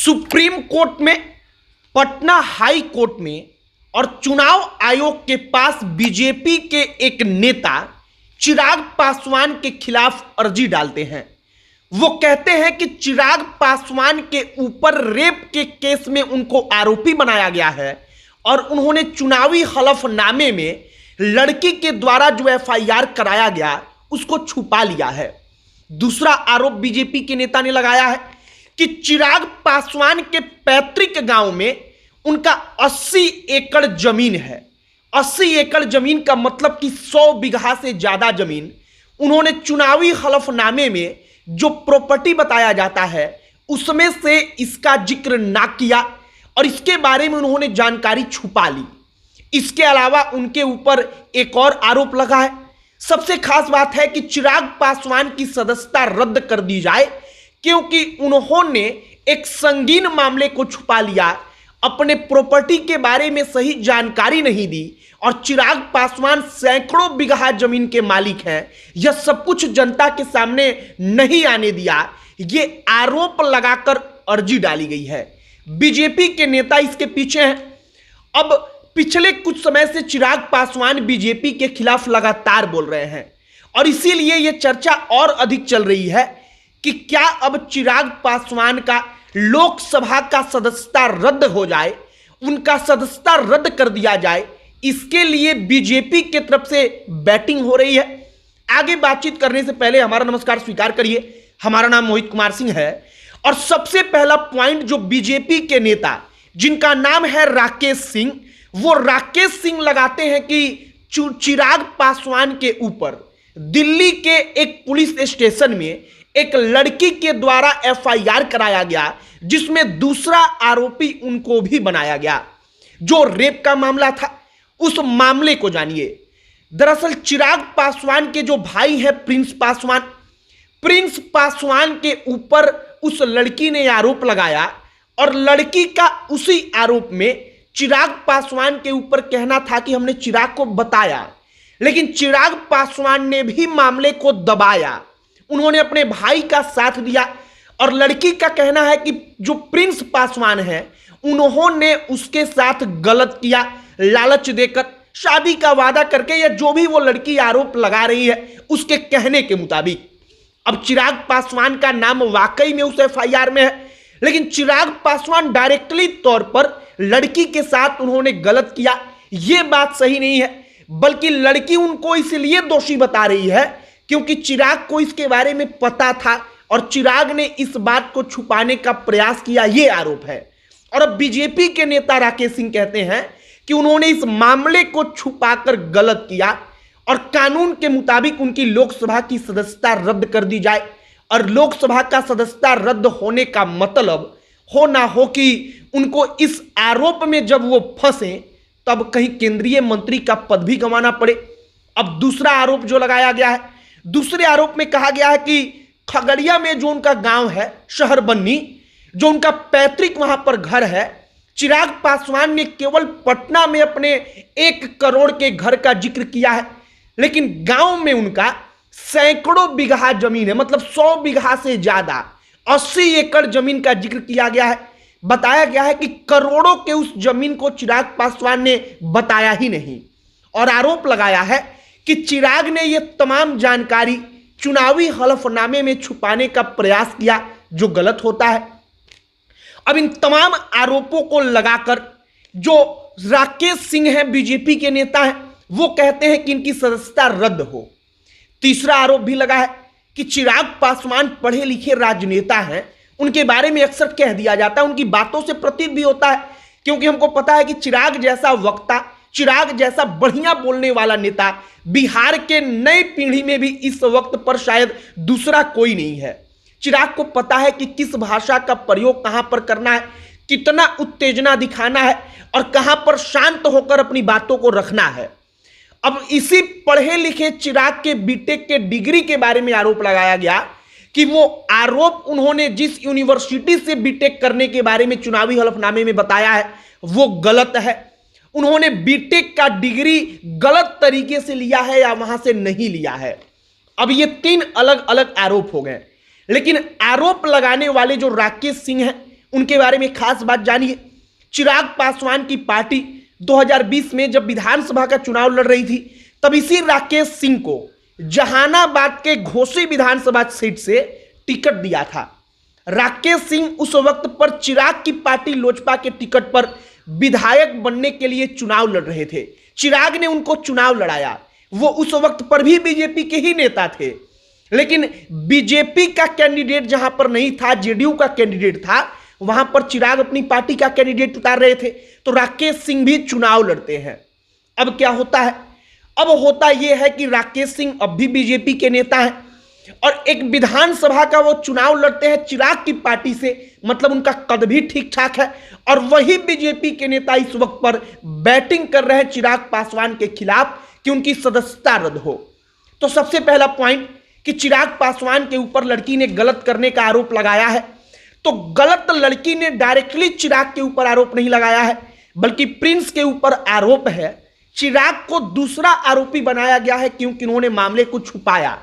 Supreme court में, Patna high court में और चुनाव आयोग के पास बीजेपी के एक नेता चिराग पासवान के खिलाफ अर्जी डालते हैं। वो कहते हैं कि चिराग पासवान के ऊपर रेप के केस में उनको आरोपी बनाया गया है और उन्होंने चुनावी हलफनामे में लड़की के द्वारा जो एफआईआर कराया गया उसको छुपा लिया है। दूसरा आरोप बीजेपी के नेता ने लगाया है कि चिराग पासवान के पैतृक गांव में उनका 80 एकड़ जमीन है। 80 एकड़ जमीन का मतलब कि 100 बीघा से ज्यादा जमीन उन्होंने चुनावी हलफनामे में जो प्रॉपर्टी बताया जाता है उसमें से इसका जिक्र ना किया और इसके बारे में उन्होंने जानकारी छुपा ली। इसके अलावा उनके ऊपर एक और आरोप लगा है। सबसे खास बात है कि चिराग पासवान की सदस्यता रद्द कर दी जाए क्योंकि उन्होंने एक संगीन मामले को छुपा लिया, अपने प्रॉपर्टी के बारे में सही जानकारी नहीं दी और चिराग पासवान सैकड़ों बीघा जमीन के मालिक हैं। यह सब कुछ जनता के सामने नहीं आने दिया, ये आरोप लगाकर अर्जी डाली गई है। बीजेपी के नेता इसके पीछे हैं। अब पिछले कुछ समय से चिराग पासवान बीजेपी के खिलाफ लगातार बोल रहे हैं और इसीलिए यह चर्चा और अधिक चल रही है कि क्या अब चिराग पासवान का लोकसभा का सदस्यता रद्द हो जाए, उनका सदस्यता रद्द कर दिया जाए। इसके लिए बीजेपी की तरफ से बैटिंग हो रही है। आगे बातचीत करने से पहले हमारा नमस्कार स्वीकार करिए। हमारा नाम मोहित कुमार सिंह है और सबसे पहला पॉइंट जो बीजेपी के नेता जिनका नाम है राकेश सिंह, वो राकेश सिंह लगाते हैं कि चिराग पासवान के ऊपर दिल्ली के एक पुलिस स्टेशन में एक लड़की के द्वारा एफआईआर कराया गया जिसमें दूसरा आरोपी उनको भी बनाया गया। जो रेप का मामला था उस मामले को जानिए। दरअसल चिराग पासवान के जो भाई हैं प्रिंस पासवान के ऊपर उस लड़की ने आरोप लगाया और लड़की का उसी आरोप में चिराग पासवान के ऊपर कहना था कि हमने चिराग को बताया, लेकिन चिराग पासवान ने भी मामले को दबाया। उन्होंने अपने भाई का साथ दिया और लड़की का कहना है कि जो प्रिंस पासवान है उन्होंने उसके साथ गलत किया, लालच देकर, शादी का वादा करके, या जो भी वो लड़की आरोप लगा रही है उसके कहने के मुताबिक। अब चिराग पासवान का नाम वाकई में उस एफआईआर में है, लेकिन चिराग पासवान डायरेक्टली तौर पर लड़की के साथ उन्होंने गलत किया, यह बात सही नहीं है। बल्कि लड़की उनको इसलिए दोषी बता रही है क्योंकि चिराग को इसके बारे में पता था और चिराग ने इस बात को छुपाने का प्रयास किया, यह आरोप है। और अब बीजेपी के नेता राकेश सिंह कहते हैं कि उन्होंने इस मामले को छुपाकर गलत किया और कानून के मुताबिक उनकी लोकसभा की सदस्यता रद्द कर दी जाए। और लोकसभा का सदस्यता रद्द होने का मतलब हो ना हो कि उनको इस आरोप में जब वो फंसे तब कहीं केंद्रीय मंत्री का पद भी गंवाना पड़े। अब दूसरा आरोप जो लगाया गया है, दूसरे आरोप में कहा गया है कि खगड़िया में जो उनका गांव है शहर बन्नी, जो उनका पैतृक वहां पर घर है, चिराग पासवान ने केवल पटना में अपने 1 करोड़ के घर का जिक्र किया है, लेकिन गांव में उनका सैकड़ों बीघा जमीन है, मतलब 100 बीघा से ज्यादा 80 एकड़ जमीन का जिक्र किया गया है। बताया गया है कि करोड़ों के उस जमीन को चिराग पासवान ने बताया ही नहीं और आरोप लगाया है कि चिराग ने यह तमाम जानकारी चुनावी हलफनामे में छुपाने का प्रयास किया, जो गलत होता है। अब इन तमाम आरोपों को लगाकर जो राकेश सिंह हैं, बीजेपी के नेता हैं, वो कहते हैं कि इनकी सदस्यता रद्द हो। तीसरा आरोप भी लगा है कि चिराग पासवान पढ़े लिखे राजनेता हैं, उनके बारे में अक्सर कह दिया जाता है, उनकी बातों से प्रतीत भी होता है, क्योंकि हमको पता है कि चिराग जैसा वक्ता, चिराग जैसा बढ़िया बोलने वाला नेता बिहार के नई पीढ़ी में भी इस वक्त पर शायद दूसरा कोई नहीं है। चिराग को पता है कि किस भाषा का प्रयोग कहां पर करना है, कितना उत्तेजना दिखाना है और कहां पर शांत होकर अपनी बातों को रखना है। अब इसी पढ़े लिखे चिराग के बीटेक के डिग्री के बारे में आरोप लगाया गया कि वो आरोप उन्होंने जिस यूनिवर्सिटी से बीटेक करने के बारे में चुनावी हलफनामे में बताया है वो गलत है। उन्होंने बीटेक का डिग्री गलत तरीके से लिया है या वहां से नहीं लिया है। अब ये 3 अलग अलग आरोप हो गए, लेकिन आरोप लगाने वाले जो राकेश सिंह हैं उनके बारे में खास बात जानिए। चिराग पासवान की पार्टी 2020 में जब विधानसभा का चुनाव लड़ रही थी, तब इसी राकेश सिंह को जहानाबाद के घोसी विधानसभा सीट से टिकट दिया था। राकेश सिंह उस वक्त पर चिराग की पार्टी लोजपा के टिकट पर विधायक बनने के लिए चुनाव लड़ रहे थे। चिराग ने उनको चुनाव लड़ाया। वो उस वक्त पर भी बीजेपी के ही नेता थे, लेकिन बीजेपी का कैंडिडेट जहां पर नहीं था, जेडीयू का कैंडिडेट था, वहां पर चिराग अपनी पार्टी का कैंडिडेट उतार रहे थे। तो राकेश सिंह भी चुनाव लड़ते हैं। अब क्या होता है? अब होता यह है कि राकेश सिंह अब भी बीजेपी के नेता हैं और एक विधानसभा का वो चुनाव लड़ते हैं चिराग की पार्टी से, मतलब उनका कद भी ठीक ठाक है। और वही बीजेपी के नेता इस वक्त पर बैटिंग कर रहे हैं चिराग पासवान के खिलाफ कि उनकी सदस्यता रद्द हो। तो सबसे पहला पॉइंट कि चिराग पासवान के ऊपर लड़की ने गलत करने का आरोप लगाया है, तो गलत लड़की ने डायरेक्टली चिराग के ऊपर आरोप नहीं लगाया है, बल्कि प्रिंस के ऊपर आरोप है। चिराग को दूसरा आरोपी बनाया गया है क्योंकि उन्होंने मामले को छुपाया।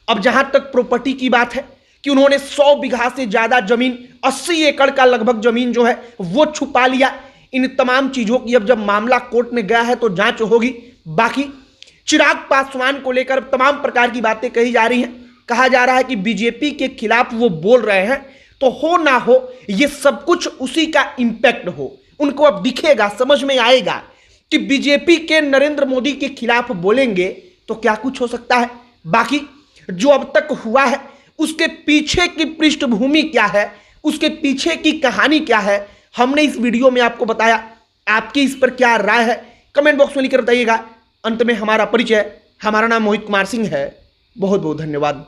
अब जहां तक प्रॉपर्टी की बात है कि उन्होंने 100 बीघा से ज्यादा जमीन, 80 एकड़ का लगभग जमीन जो है वो छुपा लिया। इन तमाम चीजों की अब जब मामला कोर्ट में गया है तो जांच होगी। बाकी चिराग पासवान को लेकर तमाम प्रकार की बातें कही जा रही हैं। कहा जा रहा है कि बीजेपी के खिलाफ वो बोल रहे हैं, तो हो ना हो ये सब कुछ उसी का इंपैक्ट हो। उनको अब दिखेगा, समझ में आएगा कि बीजेपी के नरेंद्र मोदी के खिलाफ बोलेंगे तो क्या कुछ हो सकता है। बाकी जो अब तक हुआ है उसके पीछे की पृष्ठभूमि क्या है, उसके पीछे की कहानी क्या है, हमने इस वीडियो में आपको बताया। आपकी इस पर क्या राय है कमेंट बॉक्स में लिखकर बताइएगा। अंत में हमारा परिचय, हमारा नाम मोहित कुमार सिंह है। बहुत बहुत धन्यवाद।